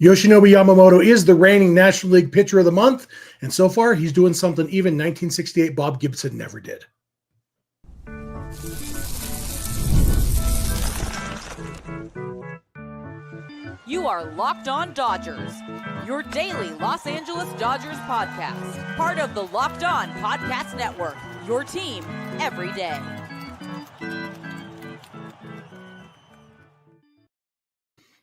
Yoshinobu Yamamoto is the reigning National League Pitcher of the Month, and so far he's doing something even 1968 Bob Gibson never did. You are Locked On Dodgers, your daily Los Angeles Dodgers podcast. Part of the Locked On Podcast Network, your team every day.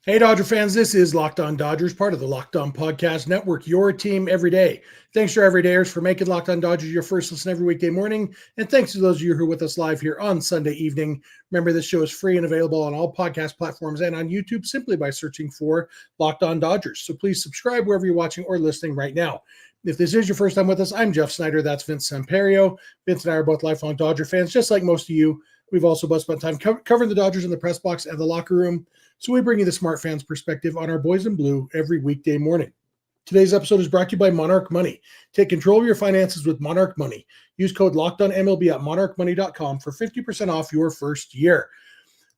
Hey, Dodger fans, this is Locked On Dodgers, part of the Locked On Podcast Network, your team every day. Thanks to our everydayers for making Locked On Dodgers your first listen every weekday morning. And thanks to those of you who are with us live here on Sunday evening. Remember, this show is free and available on all podcast platforms and on YouTube simply by searching for Locked On Dodgers. So please subscribe wherever you're watching or listening right now. If this is your first time with us, I'm Jeff Snyder. That's Vince Samperio. Vince and I are both lifelong Dodger fans, just like most of you. We've also both spent time covering the Dodgers in the press box and the locker room. So we bring you the smart fans perspective on our boys in blue every weekday morning. Today's episode is brought to you by Monarch Money. Take control of your finances with Monarch Money. Use code LOCKEDONMLB at monarchmoney.com for 50% off your first year.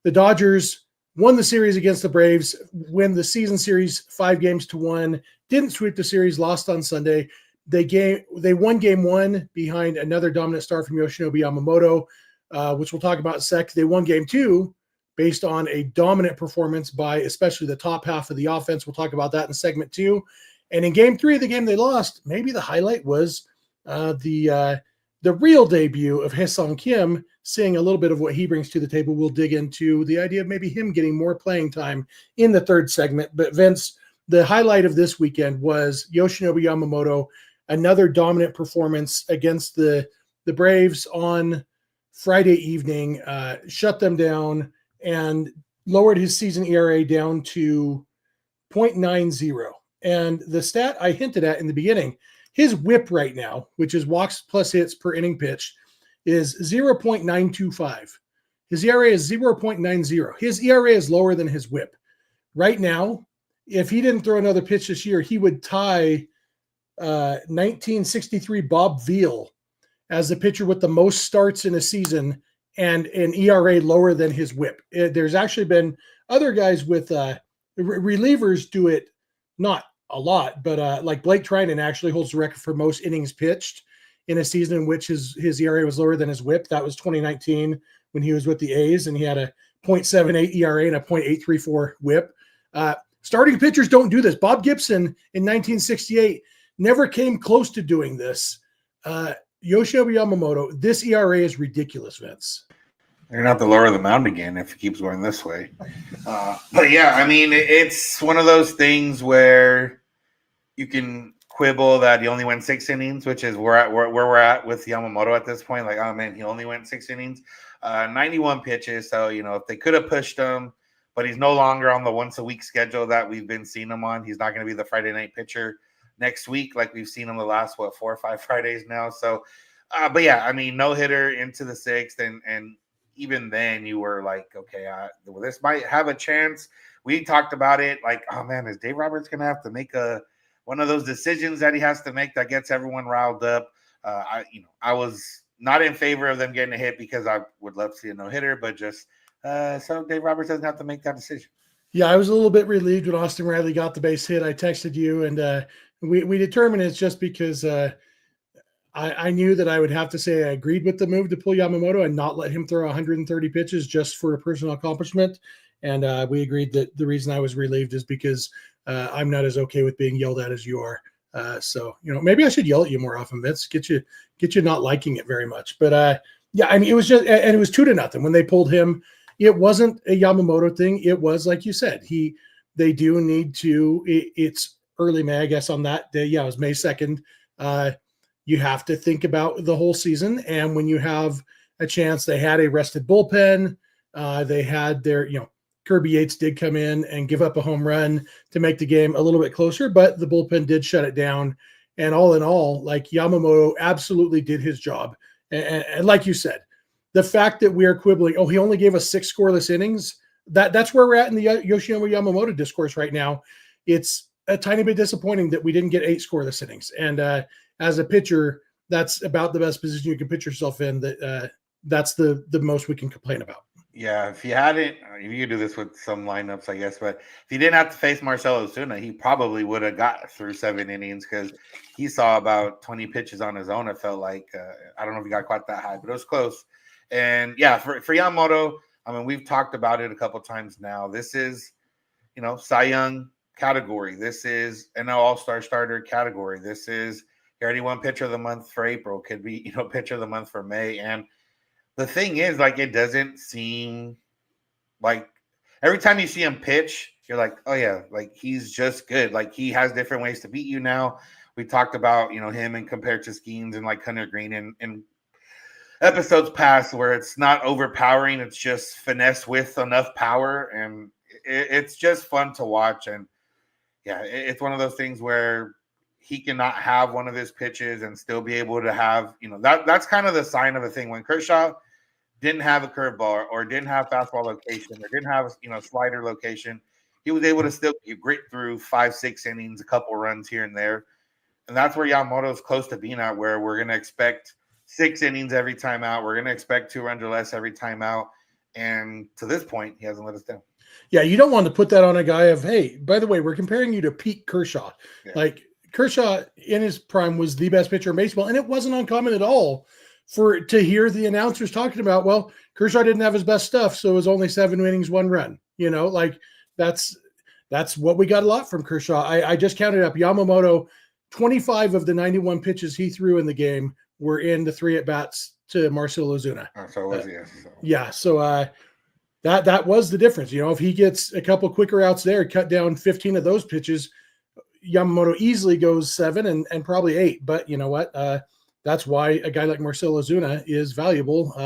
The Dodgers won the series against the Braves, win the season series 5-1, didn't sweep the series, lost on Sunday. They won game one behind another dominant start from Yoshinobu Yamamoto, which we'll talk about in a sec. They won game two based on a dominant performance by especially the top half of the offense. We'll talk about that in segment two. And in game three of the game they lost, maybe the highlight was the real debut of Hyeseong Kim, seeing a little bit of what he brings to the table. We'll dig into the idea of maybe him getting more playing time in the third segment. But Vince, the highlight of this weekend was Yoshinobu Yamamoto, another dominant performance against the Braves on Friday evening, shut them down and lowered his season ERA down to 0.90. And the stat I hinted at in the beginning, his whip right now, which is walks plus hits per inning pitched, is 0.925. His ERA is 0.90. His ERA is lower than his whip. Right now, if he didn't throw another pitch this year, he would tie 1963 Bob Veal as the pitcher with the most starts in a season and an ERA lower than his whip. There's actually been other guys with relievers do it, not a lot, but like Blake Trinan actually holds the record for most innings pitched in a season in which his ERA was lower than his whip. That was 2019 when he was with the A's and he had a 0.78 ERA and a 0.834 whip. Starting pitchers don't do this. Bob Gibson in 1968 never came close to doing this. Yoshinobu Yamamoto, this ERA is ridiculous, Vince. They're going to have to lower the mound again if it keeps going this way. But yeah, I mean, it's one of those things where you can quibble that he only went 6 innings, which is where we're at with Yamamoto at this point. Like, oh man, he only went 6 innings, 91 pitches. So, if they could have pushed him, but he's no longer on the once a week schedule that we've been seeing him on. He's not going to be the Friday night pitcher next week, like we've seen him the last 4 or 5 Fridays now. So, but yeah, I mean, no hitter into the 6th, and even then you were like, okay, this might have a chance. We talked about it, like, oh man, is Dave Roberts gonna have to make one of those decisions that he has to make that gets everyone riled up? I was not in favor of them getting a hit because I would love to see a no hitter, but just so Dave Roberts doesn't have to make that decision. Yeah, I was a little bit relieved when Austin Riley got the base hit. I texted you, and we determined it's just because I knew that I would have to say I agreed with the move to pull Yamamoto and not let him throw 130 pitches just for a personal accomplishment. And we agreed that the reason I was relieved is because I'm not as okay with being yelled at as you are. So maybe I should yell at you more often, Vince. Get you not liking it very much. But yeah, I mean, it was just, and it was 2-0 when they pulled him. It wasn't a Yamamoto thing. It was, like you said, they do need to. It's early May, I guess, on that day. Yeah, it was May 2nd. You have to think about the whole season. And when you have a chance, they had a rested bullpen. They had their, Kirby Yates did come in and give up a home run to make the game a little bit closer, but the bullpen did shut it down. And all in all, like, Yamamoto absolutely did his job. And like you said, the fact that we are quibbling, he only gave us 6 scoreless innings, that's where we're at in the Yoshinobu Yamamoto discourse right now. It's a tiny bit disappointing that we didn't get 8 scoreless innings. And as a pitcher, that's about the best position you can put yourself in. That's the most we can complain about. Yeah, if you could do this with some lineups, I guess, but if he didn't have to face Marcell Ozuna, he probably would have got through 7 innings because he saw about 20 pitches on his own. It felt like, I don't know if he got quite that high, but it was close. And yeah, for Yamamoto, I mean, we've talked about it a couple times now. This is, Cy Young category. This is an all-star starter category. This is, he already won pitcher of the month for April, could be, pitcher of the month for May. And the thing is, like, it doesn't seem like every time you see him pitch, you're like, oh yeah, like he's just good. Like he has different ways to beat you now. We talked about, him and compared to Skeens and like Hunter Green in episodes past where it's not overpowering. It's just finesse with enough power. And it's just fun to watch. And yeah, it's one of those things where he cannot have one of his pitches and still be able to have, that's kind of the sign of a thing. When Kershaw didn't have a curveball or didn't have fastball location or didn't have, slider location, he was able to still grit through 5-6 innings, a couple runs here and there. And that's where Yamamoto is close to being at, where we're going to expect 6 innings every time out. We're going to expect 2 runs or less every time out. And to this point, he hasn't let us down. Yeah, you don't want to put that on a guy of, hey, by the way, we're comparing you to Pete Kershaw. Yeah. Like, Kershaw in his prime was the best pitcher in baseball, and it wasn't uncommon at all to hear the announcers talking about, well, Kershaw didn't have his best stuff, so it was only 7 innings, 1 run. Like that's what we got a lot from Kershaw. I just counted up Yamamoto, 25 of the 91 pitches he threw in the game were in the 3 at-bats to Marcell Ozuna. So was he. Yeah, so that was the difference. If he gets a couple quicker outs there, cut down 15 of those pitches, Yamamoto easily goes 7 and probably 8. But you know what? That's why a guy like Marcell Ozuna is valuable,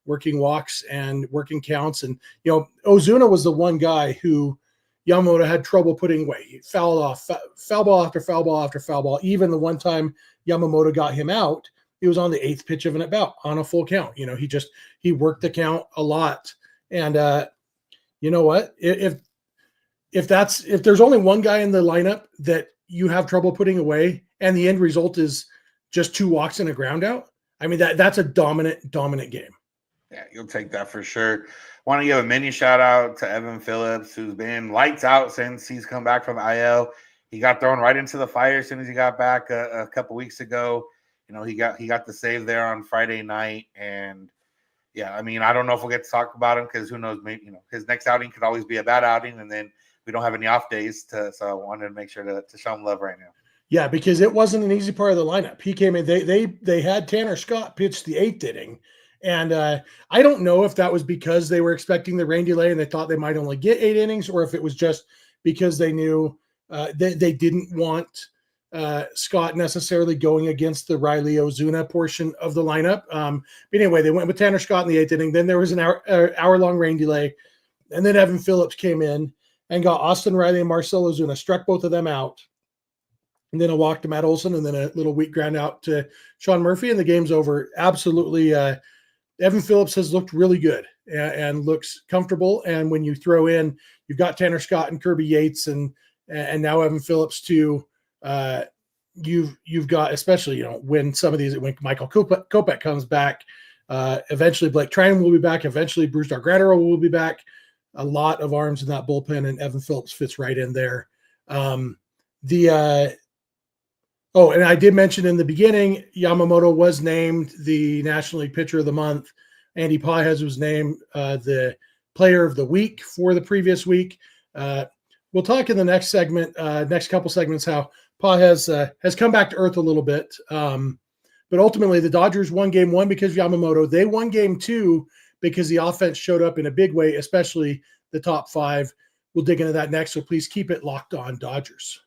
working walks and working counts. And, Ozuna was the one guy who Yamamoto had trouble putting away. He fouled off, foul ball after foul ball after foul ball. Even the one time Yamamoto got him out, he was on the 8th pitch of an at-bat on a full count. He worked the count a lot. And you know what? If there's only one guy in the lineup that you have trouble putting away and the end result is just 2 walks and a ground out, I mean, that's a dominant game. Yeah, you'll take that for sure. Want to give a mini shout out to Evan Phillips, who's been lights out since he's come back from IL. He got thrown right into the fire as soon as he got back a couple weeks ago. He got the save there on Friday night. And yeah, I mean, I don't know if we'll get to talk about him because who knows, maybe, his next outing could always be a bad outing. And then we don't have any off days so I wanted to make sure to show him love right now. Yeah, because it wasn't an easy part of the lineup. He came in, they had Tanner Scott pitch the 8th inning. And I don't know if that was because they were expecting the rain delay and they thought they might only get 8 innings, or if it was just because they knew they didn't want Scott necessarily going against the Riley Ozuna portion of the lineup. But anyway, they went with Tanner Scott in the 8th inning. Then there was an hour-long rain delay. And then Evan Phillips came in and got Austin Riley and Marcell Ozuna, struck both of them out. And then a walk to Matt Olson, and then a little weak ground out to Sean Murphy, and the game's over. Absolutely. Evan Phillips has looked really good and looks comfortable. And when you throw in, you've got Tanner Scott and Kirby Yates and now Evan Phillips too. You've got, especially, when Michael Kopech comes back, eventually Blake Trinan will be back. Eventually Brusdar Graterol will be back. A lot of arms in that bullpen, and Evan Phillips fits right in there. And I did mention in the beginning, Yamamoto was named the National League Pitcher of the Month. Andy Pages was named the Player of the Week for the previous week. We'll talk in the next segment, next couple segments, how Pages has come back to earth a little bit. But ultimately, the Dodgers won Game 1 because of Yamamoto. They won Game 2 because the offense showed up in a big way, especially the top 5. We'll dig into that next, so please keep it locked on Dodgers.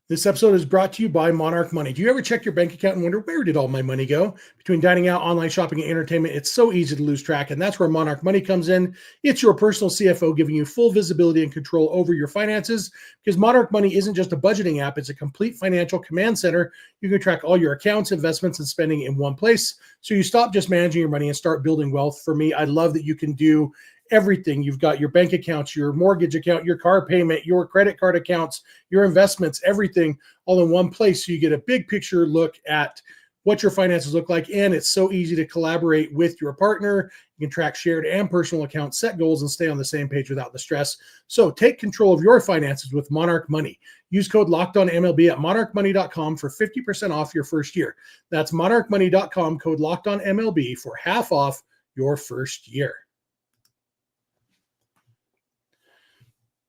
This episode is brought to you by Monarch Money. Do you ever check your bank account and wonder, where did all my money go? Between dining out, online shopping, and entertainment, it's so easy to lose track, and that's where Monarch Money comes in. It's your personal CFO giving you full visibility and control over your finances, because Monarch Money isn't just a budgeting app. It's a complete financial command center. You can track all your accounts, investments, and spending in one place, so you stop just managing your money and start building wealth. For me, I love that you can do everything. You've got your bank accounts, your mortgage account, your car payment, your credit card accounts, your investments, everything all in one place. So you get a big picture look at what your finances look like. And it's so easy to collaborate with your partner. You can track shared and personal accounts, set goals, and stay on the same page without the stress. So take control of your finances with Monarch Money. Use code LOCKEDONMLB at monarchmoney.com for 50% off your first year. That's monarchmoney.com, code LOCKEDONMLB for half off your first year.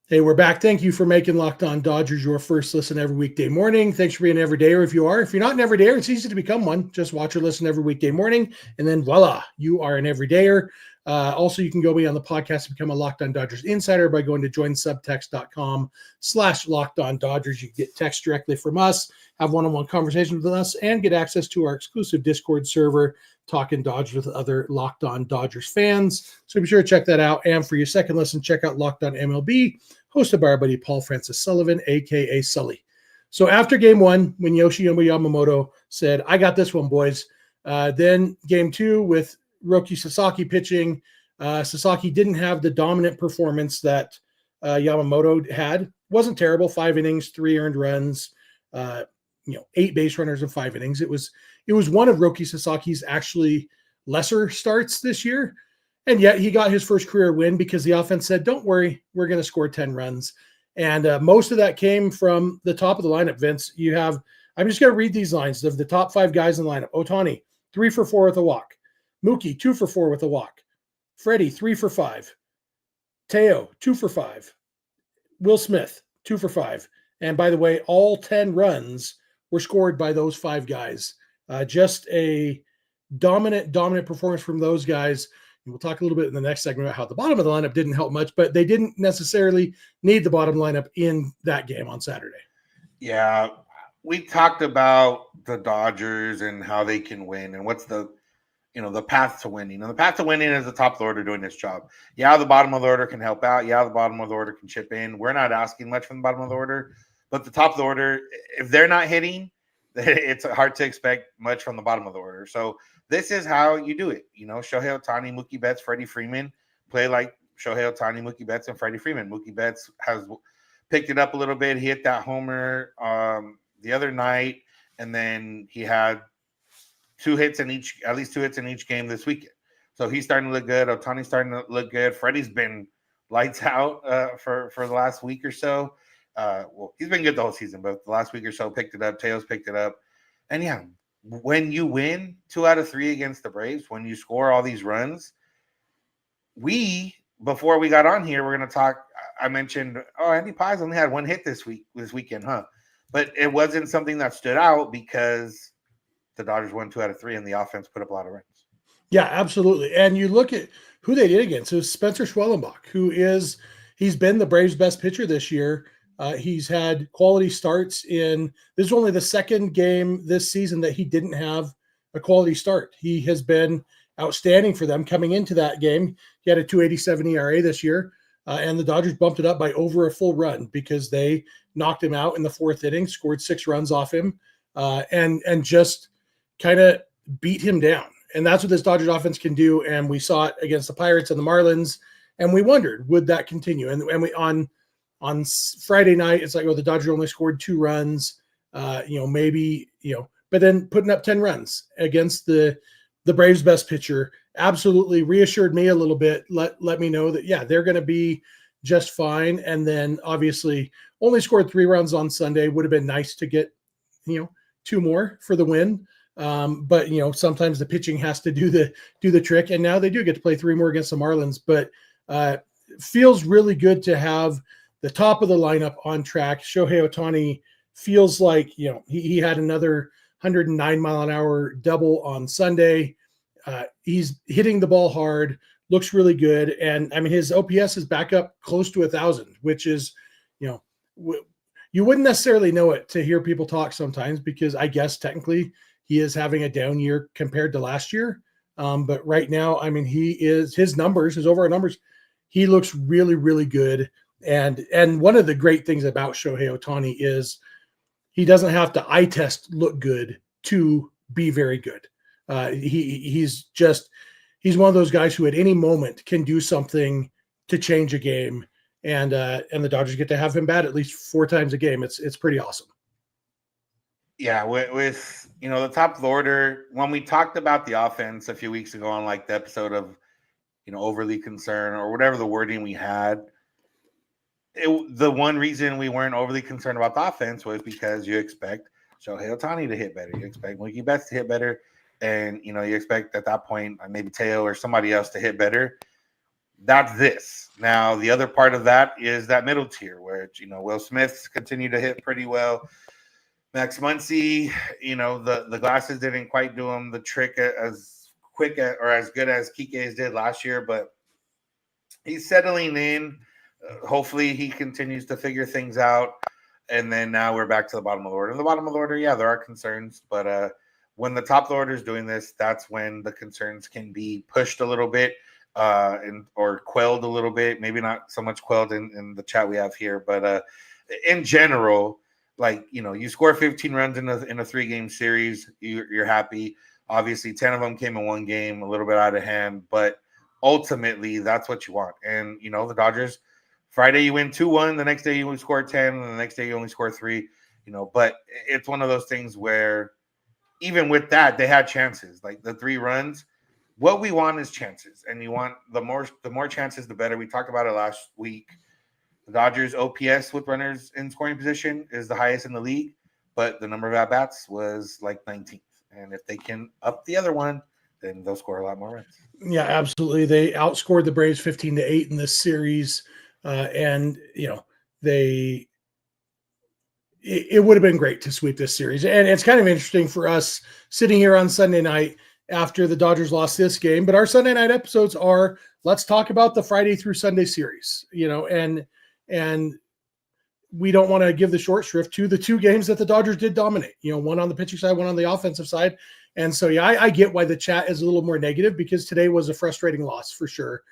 Hey, we're back. Thank you for making Locked On Dodgers your first listen every weekday morning. Thanks for being an everydayer if you are. If you're not an everydayer, it's easy to become one. Just watch or listen every weekday morning, and then voila, you are an everydayer. Also, you can go be on the podcast and become a Locked On Dodgers insider by going to joinsubtext.com/LockedOnDodgers. You can get text directly from us, have one-on-one conversations with us, and get access to our exclusive Discord server, Talking Dodgers with other Locked On Dodgers fans. So be sure to check that out. And for your second listen, check out Locked On MLB, hosted by our buddy Paul Francis Sullivan, a.k.a. Sully. So after game one, when Yoshinobu Yamamoto said, I got this one, boys, then game two with Roki Sasaki pitching, Sasaki didn't have the dominant performance that Yamamoto had. Wasn't terrible, 5 innings, 3 earned runs, 8 base runners in 5 innings. It was one of Roki Sasaki's actually lesser starts this year. And yet he got his first career win because the offense said, don't worry, we're going to score 10 runs. And most of that came from the top of the lineup, Vince. I'm just going to read these lines of the top 5 guys in the lineup. Ohtani, 3 for 4 with a walk. Mookie, 2 for 4 with a walk. Freddie, 3 for 5. Teo, 2 for 5. Will Smith, 2 for 5. And by the way, all 10 runs were scored by those 5 guys. Just a dominant performance from those guys. And we'll talk a little bit in the next segment about how the bottom of the lineup didn't help much, but they didn't necessarily need the bottom lineup in that game on Saturday. Yeah, we talked about the Dodgers and how they can win and what's the path to winning. And the path to winning is the top of the order doing its job. Yeah, the bottom of the order can help out. Yeah, the bottom of the order can chip in. We're not asking much from the bottom of the order, but the top of the order, if they're not hitting, it's hard to expect much from the bottom of the order. So this is how you do it. Shohei Ohtani, Mookie Betts, Freddie Freeman play like Shohei Ohtani, Mookie Betts, and Freddie Freeman. Mookie Betts has picked it up a little bit. He hit that homer the other night, and then he had at least two hits in each game this weekend. So he's starting to look good. Ohtani's starting to look good. Freddie's been lights out for the last week or so. He's been good the whole season, but the last week or so picked it up. Teo's picked it up. And yeah, when you win 2 out of 3 against the Braves, when you score all these runs, before we got on here, we're going to talk. I mentioned, Andy Paz only had 1 hit this weekend, huh? But it wasn't something that stood out because the Dodgers won 2 out of 3 and the offense put up a lot of runs. Yeah, absolutely. And you look at who they did against. It was Spencer Schwellenbach, he's been the Braves' best pitcher this year. He's had quality starts this is only the second game this season that he didn't have a quality start. He has been outstanding for them coming into that game. He had a 2.87 ERA this year, and the Dodgers bumped it up by over a full run because they knocked him out in the 4th inning, scored 6 runs off him, and just kind of beat him down. And that's what this Dodgers offense can do. And we saw it against the Pirates and the Marlins, and we wondered, would that continue? And we on Friday night, it's like, the Dodgers only scored 2 runs, but then putting up 10 runs against the Braves' best pitcher absolutely reassured me a little bit. Let me know that, they're going to be just fine. And then obviously only scored 3 runs on Sunday. Would have been nice to get, 2 more for the win. But sometimes the pitching has to do the trick. And now they do get to play 3 more against the Marlins, but feels really good to have the top of the lineup on track. Shohei Ohtani feels like, he had another 109-mile-an-hour double on Sunday. He's hitting the ball hard, looks really good. And his OPS is back up close to 1,000, which is, you wouldn't necessarily know it to hear people talk sometimes, because I guess technically he is having a down year compared to last year. But right now, his overall numbers, he looks really, really good. And one of the great things about Shohei Ohtani is he doesn't have to eye test look good to be very good. He's one of those guys who at any moment can do something to change a game. And the Dodgers get to have him bat at least 4 times a game. It's pretty awesome. Yeah, with the top of the order, when we talked about the offense a few weeks ago on like the episode of overly concerned or whatever the wording we had, the one reason we weren't overly concerned about the offense was because you expect Shohei Ohtani to hit better, you expect Mookie Betts to hit better, and you expect at that point maybe Teo or somebody else to hit better. That's this. Now the other part of that is that middle tier where Will Smith's continued to hit pretty well. Max Muncy, the glasses didn't quite do him the trick as quick or as good as Kike's did last year, but he's settling in. Hopefully he continues to figure things out. And then now we're back to the bottom of the order. In the bottom of the order, yeah, there are concerns, but when the top of the order is doing this, that's when the concerns can be pushed a little bit or quelled a little bit. Maybe not so much quelled in the chat we have here, but in general, like, you score 15 runs in a 3-game series, you're happy. Obviously, 10 of them came in one game, a little bit out of hand, but ultimately, that's what you want. And, the Dodgers, Friday you win 2-1, the next day you only score 10, and the next day you only score 3, but it's one of those things where even with that, they had chances. Like the 3 runs, what we want is chances, and you want the more chances, the better. We talked about it last week. The Dodgers OPS with runners in scoring position is the highest in the league, but the number of at-bats was like 19th. And if they can up the other one, then they'll score a lot more runs. Yeah, absolutely. They outscored the Braves 15-8 in this series. And, it would have been great to sweep this series. And it's kind of interesting for us sitting here on Sunday night after the Dodgers lost this game. But our Sunday night episodes are, let's talk about the Friday through Sunday series, and we don't want to give the short shrift to the 2 games that the Dodgers did dominate, one on the pitching side, one on the offensive side. And so, yeah, I get why the chat is a little more negative because today was a frustrating loss for sure.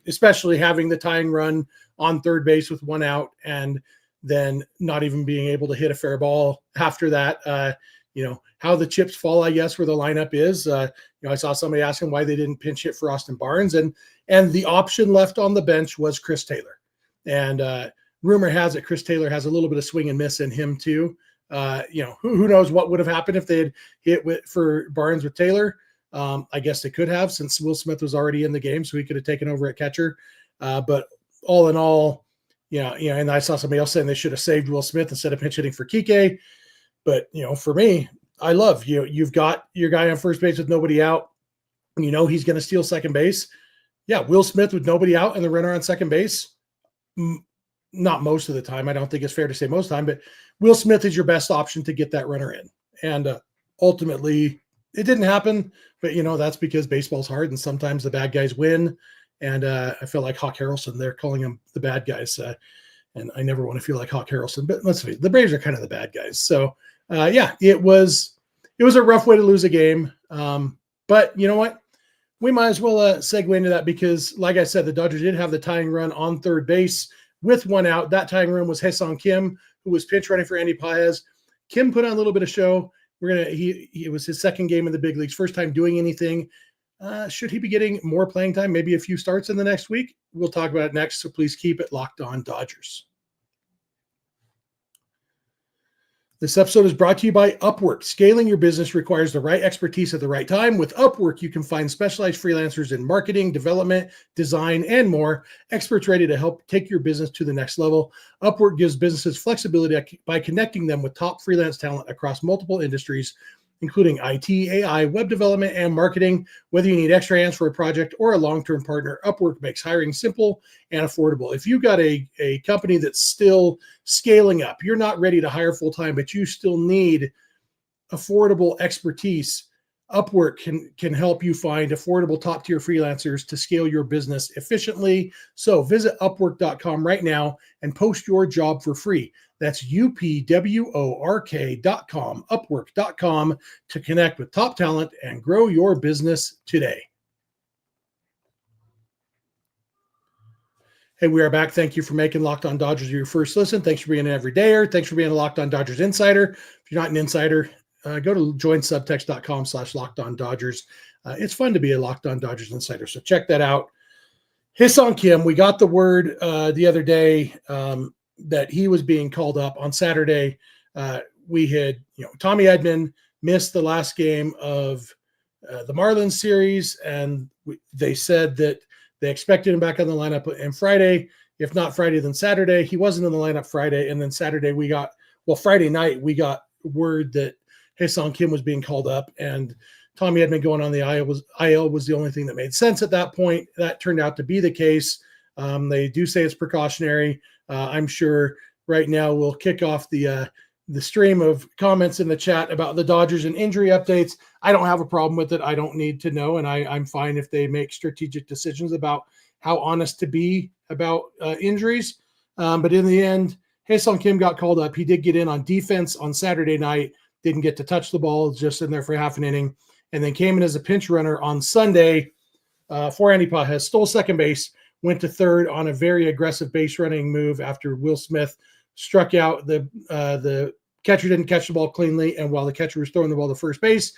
Especially having the tying run on third base with 1 out and then not even being able to hit a fair ball after that. How the chips fall, I guess, where the lineup is. I saw somebody asking why they didn't pinch hit for Austin Barnes, and the option left on the bench was Chris Taylor. And rumor has it Chris Taylor has a little bit of swing and miss in him too. Who knows what would have happened if they had hit for Barnes with Taylor. I guess they could have, since Will Smith was already in the game, so he could have taken over at catcher. But all in all, and I saw somebody else saying they should have saved Will Smith instead of pinch hitting for Kike. But, for me, I love you've got your guy on first base with nobody out. He's going to steal second base. Yeah, Will Smith with nobody out and the runner on second base. Not most of the time. I don't think it's fair to say most of the time, but Will Smith is your best option to get that runner in. And ultimately, it didn't happen, but that's because baseball's hard and sometimes the bad guys win. And I feel like Hawk Harrelson, they're calling them the bad guys. And I never want to feel like Hawk Harrelson, but let's face it, the Braves are kind of the bad guys. So it was a rough way to lose a game. But you know what? We might as well segue into that because, like I said, the Dodgers did have the tying run on third base with 1 out. That tying run was Hyeseong Kim, who was pinch running for Andy Paez. Kim put on a little bit of show. It was his second game in the big leagues, first time doing anything. Should he be getting more playing time, maybe a few starts in the next week? We'll talk about it next, so please keep it locked on Dodgers. This episode is brought to you by Upwork. Scaling your business requires the right expertise at the right time. With Upwork, you can find specialized freelancers in marketing, development, design, and more. Experts ready to help take your business to the next level. Upwork gives businesses flexibility by connecting them with top freelance talent across multiple industries, including IT, AI, web development, and marketing. Whether you need extra hands for a project or a long-term partner, Upwork makes hiring simple and affordable. If you've got a company that's still scaling up, you're not ready to hire full-time, but you still need affordable expertise, Upwork can help you find affordable top-tier freelancers to scale your business efficiently. So visit Upwork.com right now and post your job for free. That's UPWORK.com, Upwork.com, to connect with top talent and grow your business today. Hey, we are back. Thank you for making Locked On Dodgers your first listen. Thanks for being an everydayer. Thanks for being a Locked On Dodgers insider. If you're not an insider, go to joinsubtext.com/LockedOnDodgers. It's fun to be a Locked On Dodgers insider, so check that out. Hyeseong Kim, we got the word the other day that he was being called up on Saturday. we had, Tommy Edman missed the last game of the Marlins series, and they said that they expected him back on the lineup on Friday. If not Friday, then Saturday. He wasn't in the lineup Friday, and then Saturday Friday night we got word that Hyeseong Kim was being called up, and Tommy Edman going on the IL was the only thing that made sense at that point. That turned out to be the case. They do say it's precautionary. I'm sure right now we'll kick off the stream of comments in the chat about the Dodgers and injury updates. I don't have a problem with it. I don't need to know, and I'm fine if they make strategic decisions about how honest to be about injuries. But in the end, Hyeseong Kim got called up. He did get in on defense on Saturday night, didn't get to touch the ball, just in there for half an inning, and then came in as a pinch runner on Sunday for Andy Pajes, stole second base, went to third on a very aggressive base running move after Will Smith struck out. The catcher didn't catch the ball cleanly, and while the catcher was throwing the ball to first base,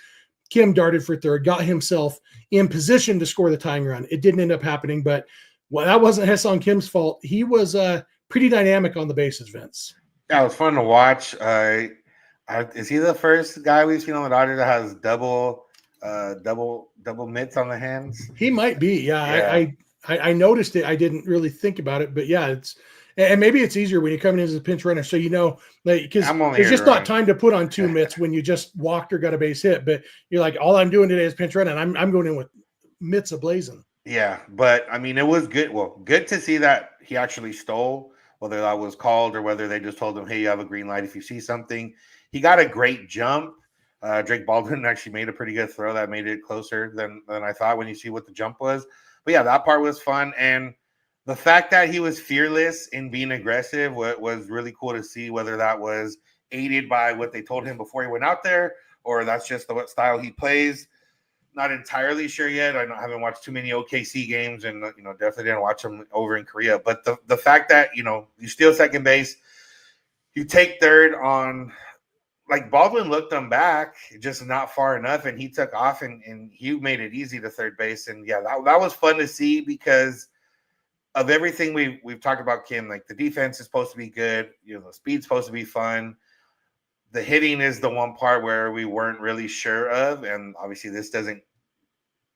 Kim darted for third, got himself in position to score the tying run. It didn't end up happening, but that wasn't Hyeseong Kim's fault. He was pretty dynamic on the bases, Vince. Yeah, it was fun to watch. Is he the first guy we've seen on the Dodgers that has double mitts on the hands? He might be. Yeah. I noticed it. I didn't really think about it, but yeah, and maybe it's easier when you're coming in as a pinch runner. So, because there's just not time to put on two mitts when you just walked or got a base hit. But you're like, all I'm doing today is pinch running. I'm going in with mitts ablazing. Yeah, but I mean, it was good. Well, good to see that he actually stole, whether that was called or whether they just told him, hey, you have a green light if you see something. He got a great jump. Drake Baldwin actually made a pretty good throw that made it closer than I thought when you see what the jump was. But yeah, that part was fun. And the fact that he was fearless in being aggressive was really cool to see, whether that was aided by what they told him before he went out there, or that's just the style he plays. Not entirely sure yet. I haven't watched too many OKC games, and definitely didn't watch them over in Korea. But the fact that you steal second base, you take third on, like, Baldwin looked them back, just not far enough, and he took off and he made it easy to third base. And yeah, that was fun to see because of everything we've talked about Kim. Like, the defense is supposed to be good, the speed's supposed to be fun. The hitting is the one part where we weren't really sure of, and obviously this doesn't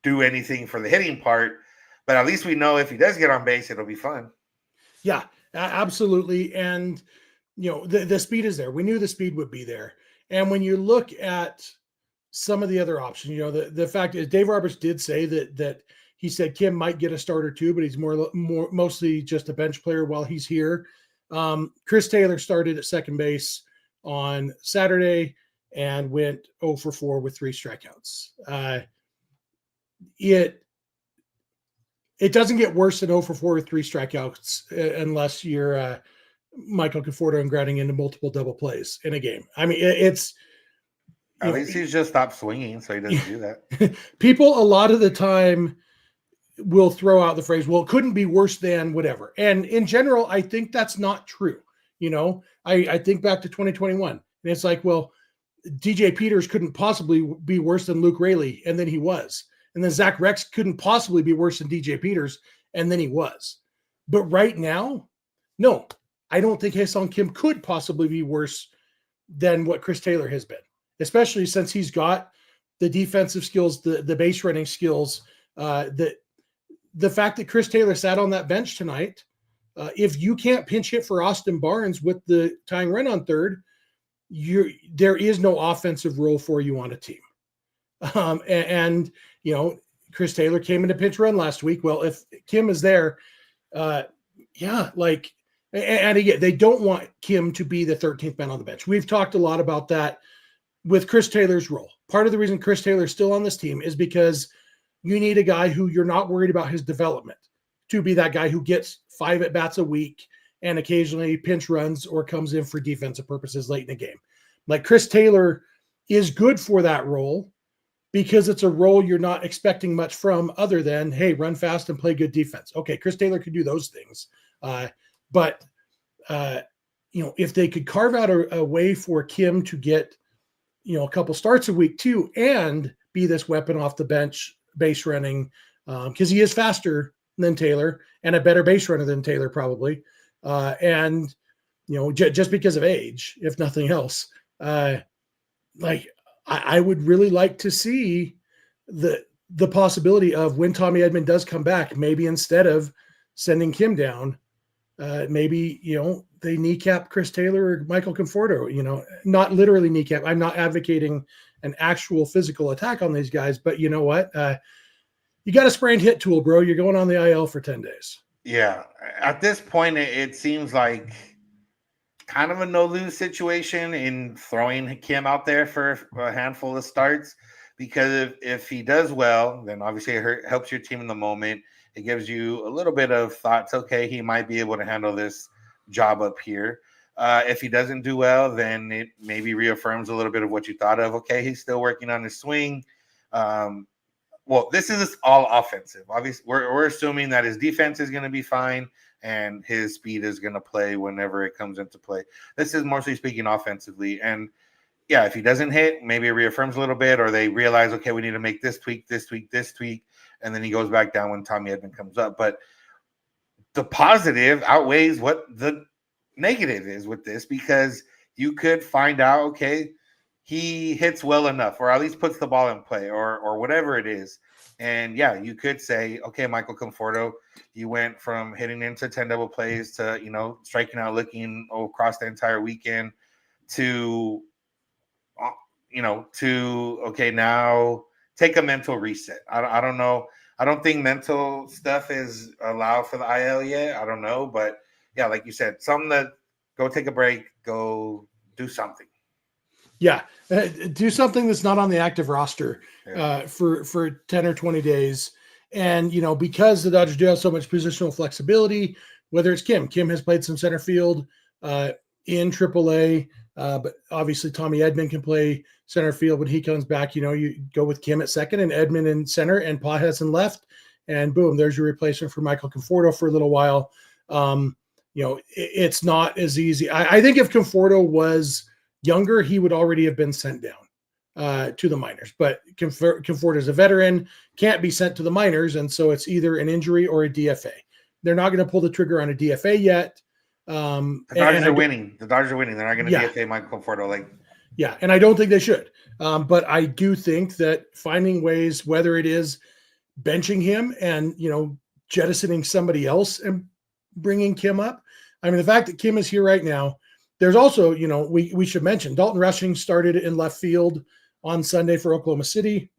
do anything for the hitting part, but at least we know if he does get on base, it'll be fun. Yeah, absolutely. And the speed is there. We knew the speed would be there. And when you look at some of the other options, the fact is Dave Roberts did say that he said Kim might get a start or two, but he's more mostly just a bench player while he's here. Chris Taylor started at second base on Saturday and went 0 for 4 with 3 strikeouts. It doesn't get worse than 0 for 4 with 3 strikeouts unless you're Michael Conforto and grounding into multiple double plays in a game. I mean, it's at least he's just stopped swinging, so he doesn't do that. People a lot of the time will throw out the phrase, well, it couldn't be worse than whatever. And in general, I think that's not true. I think back to 2021, and it's like, well, DJ Peters couldn't possibly be worse than Luke Raley, and then he was. And then Zach Rex couldn't possibly be worse than DJ Peters, and then he was. But right now, no, I don't think Hyeseong Kim could possibly be worse than what Chris Taylor has been, especially since he's got the defensive skills, the base running skills. The fact that Chris Taylor sat on that bench tonight, if you can't pinch hit for Austin Barnes with the tying run on third, there is no offensive role for you on a team. And Chris Taylor came into pinch run last week. Well, if Kim is there, and again, they don't want Kim to be the 13th man on the bench. We've talked a lot about that with Chris Taylor's role. Part of the reason Chris Taylor's still on this team is because you need a guy who you're not worried about his development to be that guy who gets 5 at-bats a week and occasionally pinch runs or comes in for defensive purposes late in the game. Like, Chris Taylor is good for that role because it's a role you're not expecting much from other than, hey, run fast and play good defense. Okay, Chris Taylor could do those things. But if they could carve out a way for Kim to get, a couple starts a week too, and be this weapon off the bench, base running, because he is faster than Taylor and a better base runner than Taylor probably. Just because of age, if nothing else. Like I would really like to see the possibility of when Tommy Edman does come back, maybe instead of sending Kim down, maybe, they kneecap Chris Taylor or Michael Conforto, not literally kneecap. I'm not advocating an actual physical attack on these guys, but you know what? You got a sprained hit tool, bro. You're going on the IL for 10 days. Yeah. At this point, it seems like kind of a no-lose situation in throwing Kim out there for a handful of starts, because if he does well, then obviously it helps your team in the moment. It gives you a little bit of thoughts. Okay, he might be able to handle this job up here. If he doesn't do well, then it maybe reaffirms a little bit of what you thought of. Okay, he's still working on his swing. Well, this is all offensive. Obviously, we're assuming that his defense is going to be fine and his speed is going to play whenever it comes into play. This is mostly speaking offensively. And yeah, if he doesn't hit, maybe it reaffirms a little bit, or they realize, okay, we need to make this tweak, and then he goes back down when Tommy Edman comes up. But the positive outweighs what the negative is with this, because you could find out, okay, he hits well enough, or at least puts the ball in play, or whatever it is. And yeah, you could say, okay, Michael Conforto, you went from hitting into 10 double plays to, striking out, looking across the entire weekend to, okay, now take a mental reset. I don't know. I don't think mental stuff is allowed for the IL yet. I don't know. But yeah, like you said, something that go take a break, go do something. Yeah, do something that's not on the active roster for 10 or 20 days. And, because the Dodgers do have so much positional flexibility, whether it's Kim has played some center field in AAA, but obviously Tommy Edman can play center field when he comes back. You go with Kim at second and Edman in center and Pages in left, and boom, there's your replacement for Michael Conforto for a little while. It's not as easy. I think if Conforto was younger, he would already have been sent down to the minors. But Conforto is a veteran, can't be sent to the minors, and so it's either an injury or a DFA. They're not going to pull the trigger on a DFA yet. The Dodgers are winning. The Dodgers are winning. They're not going to DFA Michael Conforto. Yeah, and I don't think they should. But I do think that finding ways, whether it is benching him and, jettisoning somebody else and bringing Kim up. I mean, the fact that Kim is here right now, there's also, we should mention Dalton Rushing started in left field on Sunday for Oklahoma City.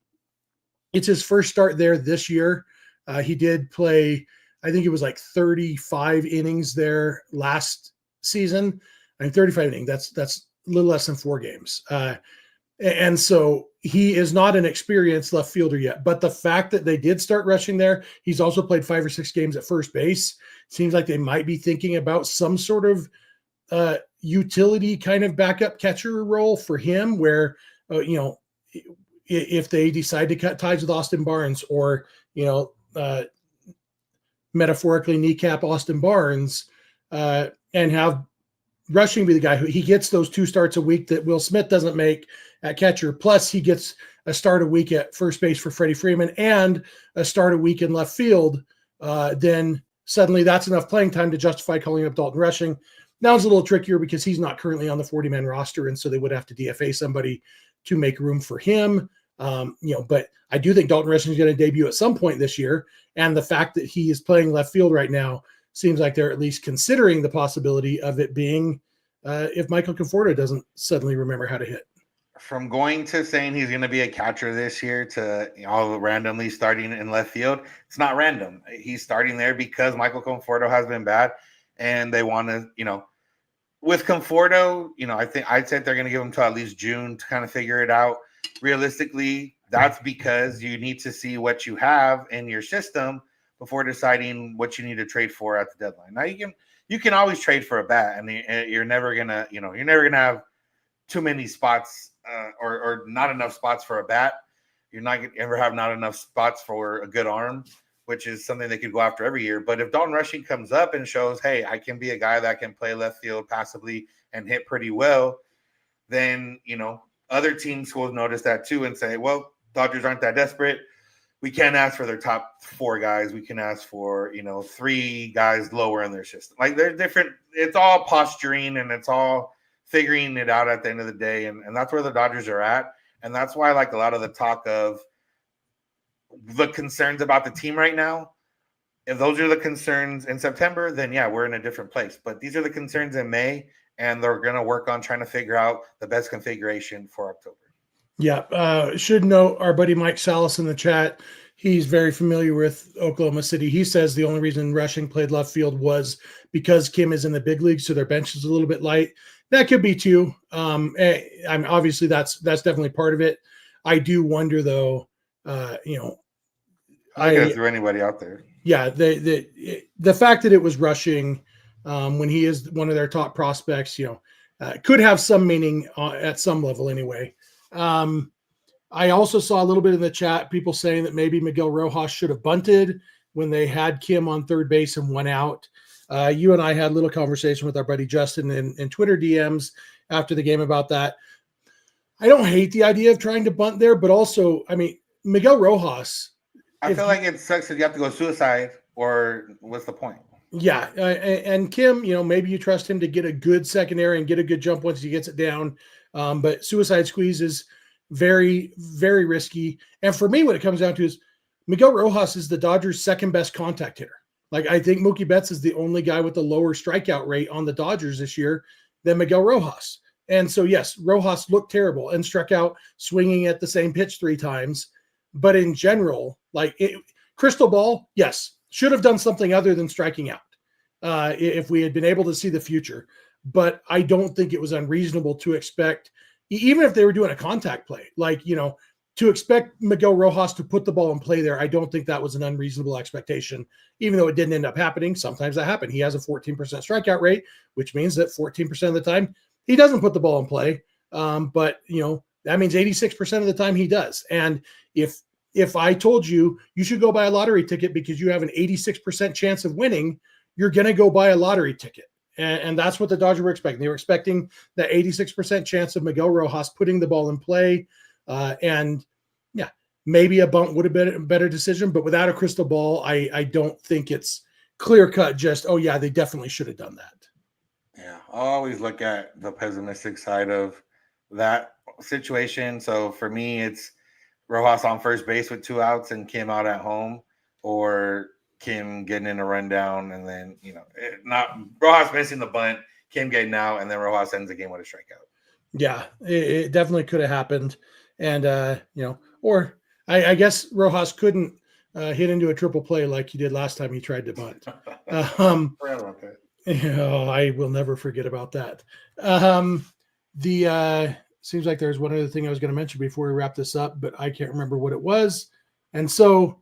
It's his first start there this year. He did play, I think it was like 35 innings there last season. I mean, 35 innings, that's a little less than 4 games. And so he is not an experienced left fielder yet. But the fact that they did start Rushing there, he's also played 5 or 6 games at first base. Seems like they might be thinking about some sort of utility kind of backup catcher role for him, where if they decide to cut ties with Austin Barnes, or metaphorically kneecap Austin Barnes, and have Rushing be the guy who he gets those 2 starts a week that Will Smith doesn't make at catcher, plus he gets a start a week at first base for Freddie Freeman and a start a week in left field, then suddenly that's enough playing time to justify calling up Dalton Rushing. Now it's a little trickier because he's not currently on the 40-man roster, and so they would have to DFA somebody to make room for him. But I do think Dalton Rushing is going to debut at some point this year, and the fact that he is playing left field right now seems like they're at least considering the possibility of it being if Michael Conforto doesn't suddenly remember how to hit. From going to saying he's going to be a catcher this year to all randomly starting in left field, it's not random. He's starting there because Michael Conforto has been bad, and they want to, with Conforto, I think I'd say they're going to give him to at least June to kind of figure it out. Realistically, that's because you need to see what you have in your system before deciding what you need to trade for at the deadline. Now you can always trade for a bat, and you're never gonna have too many spots or not enough spots for a bat. You're not going to ever have not enough spots for a good arm, which is something they could go after every year. But if Dalton Rushing comes up and shows, hey, I can be a guy that can play left field passively and hit pretty well, then, other teams will notice that too and say, well, Dodgers aren't that desperate. We can't ask for their top 4 guys. We can ask for, 3 guys lower in their system. Like, they're different. It's all posturing, and it's all figuring it out at the end of the day. And that's where the Dodgers are at. And that's why, like, a lot of the talk of the concerns about the team right now, if those are the concerns in September, then yeah, we're in a different place. But these are the concerns in May, and they're going to work on trying to figure out the best configuration for October. Yeah. Should note our buddy Mike Salas in the chat. He's very familiar with Oklahoma City. He says the only reason Rushing played left field was because Kim is in the big league, so their bench is a little bit light. That could be too. I mean, obviously that's definitely part of it. I do wonder though. I don't throw anybody out there. Yeah, the fact that it was Rushing when he is one of their top prospects, could have some meaning at some level anyway. I also saw a little bit in the chat, people saying that maybe Miguel Rojas should have bunted when they had Kim on third base and went out. You and I had a little conversation with our buddy Justin in Twitter DMs after the game about that. I don't hate the idea of trying to bunt there, but also, I mean, Miguel Rojas. I feel like it sucks that you have to go suicide, or what's the point? Yeah, and Kim, maybe you trust him to get a good secondary and get a good jump once he gets it down. But suicide squeeze is very, very risky. And for me, what it comes down to is Miguel Rojas is the Dodgers' second best contact hitter. Like, I think Mookie Betts is the only guy with the lower strikeout rate on the Dodgers this year than Miguel Rojas. And so, yes, Rojas looked terrible and struck out swinging at the same pitch 3 times. But in general, crystal ball, yes, should have done something other than striking out if we had been able to see the future. But I don't think it was unreasonable to expect, even if they were doing a contact play, to expect Miguel Rojas to put the ball in play there. I don't think that was an unreasonable expectation, even though it didn't end up happening. Sometimes that happened. He has a 14% strikeout rate, which means that 14% of the time he doesn't put the ball in play. But that means 86% of the time he does. And if I told you should go buy a lottery ticket because you have an 86% chance of winning, you're going to go buy a lottery ticket. And that's what the Dodgers were expecting. They were expecting that 86% chance of Miguel Rojas putting the ball in play. And yeah, maybe a bunt would have been a better decision, but without a crystal ball, I don't think it's clear cut. Just, oh yeah, they definitely should have done that. Yeah. I always look at the pessimistic side of that situation. So for me, it's Rojas on first base with 2 outs and Kim out at home, or Kim getting in a rundown and then, not Rojas missing the bunt, Kim getting out, and then Rojas ends the game with a strikeout. Yeah, it definitely could have happened. And, or I guess Rojas couldn't hit into a triple play like he did last time he tried to bunt. I will never forget about that. Seems like there's one other thing I was going to mention before we wrap this up, but I can't remember what it was. And so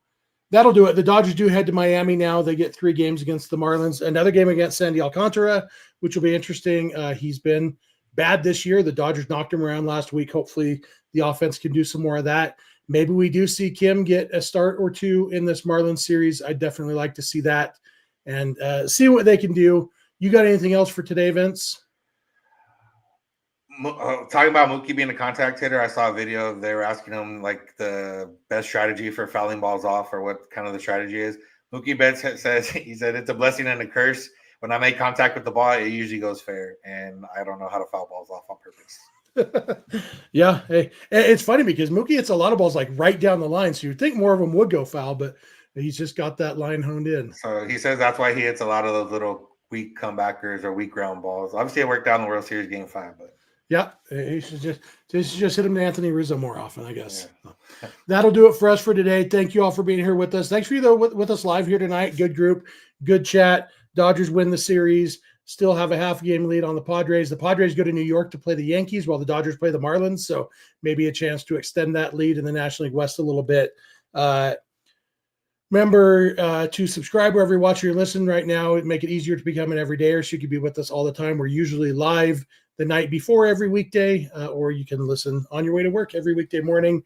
that'll do it. The Dodgers do head to Miami now. They get 3 games against the Marlins, another game against Sandy Alcantara, which will be interesting. He's been bad this year. The Dodgers knocked him around last week. Hopefully the offense can do some more of that. Maybe we do see Kim get a start or 2 in this Marlins series. I'd definitely like to see that and see what they can do. You got anything else for today, Vince? Talking about Mookie being a contact hitter, I saw a video. They were asking him the best strategy for fouling balls off, or what kind of the strategy is. Mookie Betts says it's a blessing and a curse. When I make contact with the ball, it usually goes fair, and I don't know how to foul balls off on purpose. Yeah, hey, it's funny because Mookie hits a lot of balls right down the line, so you'd think more of them would go foul, but he's just got that line honed in. So he says that's why he hits a lot of those little weak comebackers or weak ground balls. Obviously, it worked out in the World Series Game 5, but. Yeah, he should just hit him to Anthony Rizzo more often, I guess. Yeah. That'll do it for us for today. Thank you all for being here with us. Thanks for you with us live here tonight. Good group, good chat. Dodgers win the series. Still have a half game lead on the Padres. The Padres go to New York to play the Yankees while the Dodgers play the Marlins. So maybe a chance to extend that lead in the National League West a little bit. Remember to subscribe wherever you're watching or listening right now. It'd make it easier to become an everydayer so you can be with us all the time. We're usually live the night before every weekday, or you can listen on your way to work every weekday morning.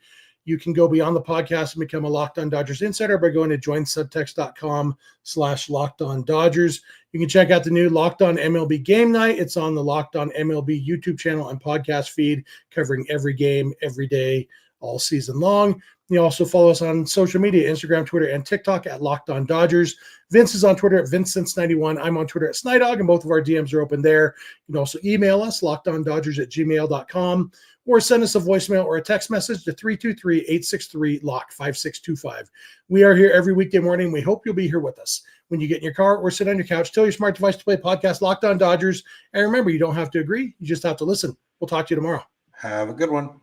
You can go beyond the podcast and become a Locked On Dodgers insider by going to joinsubtext.com/LockedOnDodgers. You can check out the new Locked On MLB Game Night. It's on the Locked On MLB YouTube channel and podcast feed, covering every game, every day all season long. You also follow us on social media, Instagram, Twitter, and TikTok at Locked On Dodgers. Vince is on Twitter at VinceSense91. I'm on Twitter at SnyDog, and both of our DMs are open there. You can also email us, lockedondodgers@gmail.com, or send us a voicemail or a text message to 323-863-LOCK5625. We are here every weekday morning. We hope you'll be here with us. When you get in your car or sit on your couch, tell your smart device to play podcast Locked On Dodgers. And remember, you don't have to agree. You just have to listen. We'll talk to you tomorrow. Have a good one.